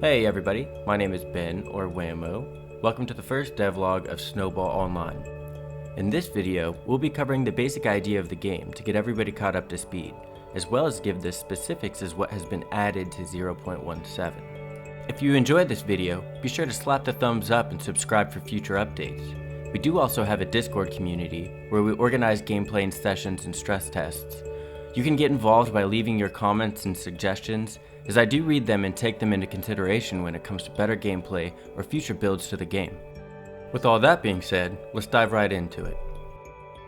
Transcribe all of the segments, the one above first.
Hey everybody, my name is Ben, or Wammoh. Welcome to the first devlog of Snowball Online. In this video, we'll be covering the basic idea of the game to get everybody caught up to speed, as well as give the specifics as what has been added to 0.17. If you enjoyed this video, be sure to slap the thumbs up and subscribe for future updates. We do also have a Discord community where we organize gameplay and sessions and stress tests. You can get involved by leaving your comments and suggestions, as I do read them and take them into consideration when it comes to better gameplay or future builds to the game. With all that being said, let's dive right into it.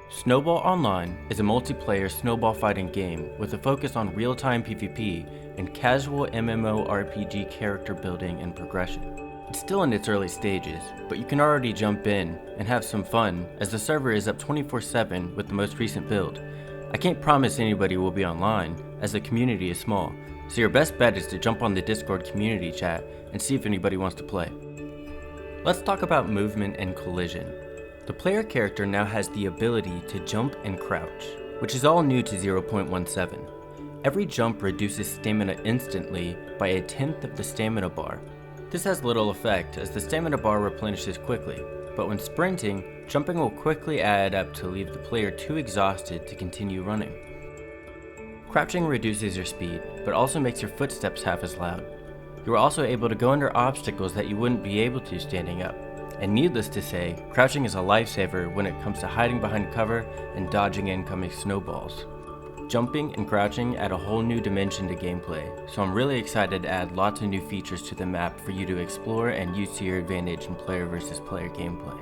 Snowball Online is a multiplayer snowball fighting game with a focus on real-time PvP and casual MMORPG character building and progression. It's still in its early stages, but you can already jump in and have some fun as the server is up 24/7 with the most recent build. I can't promise anybody will be online as the community is small, so your best bet is to jump on the Discord community chat and see if anybody wants to play. Let's talk about movement and collision. The player character now has the ability to jump and crouch, which is all new to 0.17. Every jump reduces stamina instantly by 1/10 of the stamina bar. This has little effect as the stamina bar replenishes quickly, but when sprinting, jumping will quickly add up to leave the player too exhausted to continue running. Crouching reduces your speed, but also makes your footsteps half as loud. You are also able to go under obstacles that you wouldn't be able to standing up. And needless to say, crouching is a lifesaver when it comes to hiding behind cover and dodging incoming snowballs. Jumping and crouching add a whole new dimension to gameplay, so I'm really excited to add lots of new features to the map for you to explore and use to your advantage in player versus player gameplay.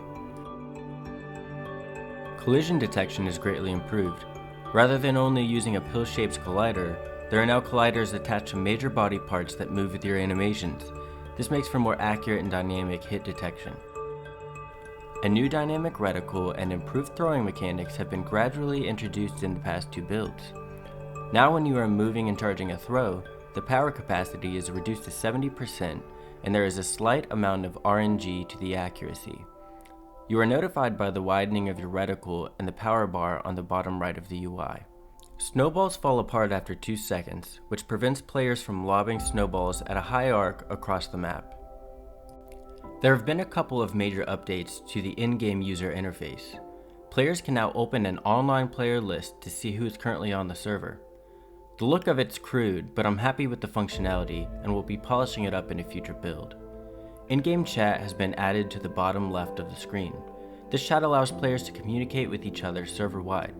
Collision detection is greatly improved. Rather than only using a pill-shaped collider, there are now colliders attached to major body parts that move with your animations. This makes for more accurate and dynamic hit detection. A new dynamic reticle and improved throwing mechanics have been gradually introduced in the past two builds. Now when you are moving and charging a throw, the power capacity is reduced to 70% and there is a slight amount of RNG to the accuracy. You are notified by the widening of your reticle and the power bar on the bottom right of the UI. Snowballs fall apart after 2 seconds, which prevents players from lobbing snowballs at a high arc across the map. There have been a couple of major updates to the in-game user interface. Players can now open an online player list to see who is currently on the server. The look of it's crude, but I'm happy with the functionality and will be polishing it up in a future build. In-game chat has been added to the bottom left of the screen. This chat allows players to communicate with each other server-wide.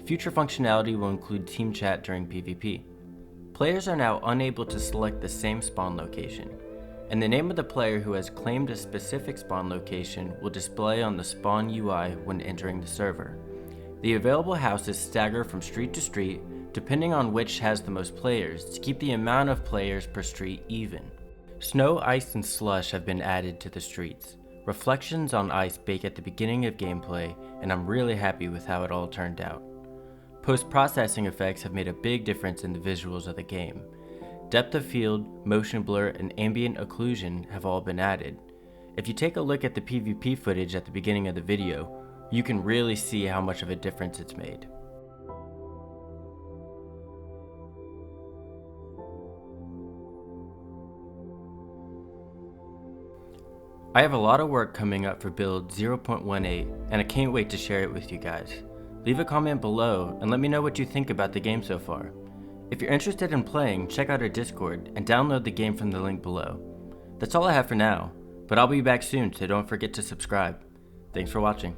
Future functionality will include team chat during PvP. Players are now unable to select the same spawn location, and the name of the player who has claimed a specific spawn location will display on the spawn UI when entering the server. The available houses stagger from street to street depending on which has the most players to keep the amount of players per street even. Snow, ice, and slush have been added to the streets. Reflections on ice bake at the beginning of gameplay, and I'm really happy with how it all turned out. Post-processing effects have made a big difference in the visuals of the game. Depth of field, motion blur, and ambient occlusion have all been added. If you take a look at the PvP footage at the beginning of the video, you can really see how much of a difference it's made. I have a lot of work coming up for build 0.18, and I can't wait to share it with you guys. Leave a comment below and let me know what you think about the game so far. If you're interested in playing, check out our Discord and download the game from the link below. That's all I have for now, but I'll be back soon, so don't forget to subscribe. Thanks for watching.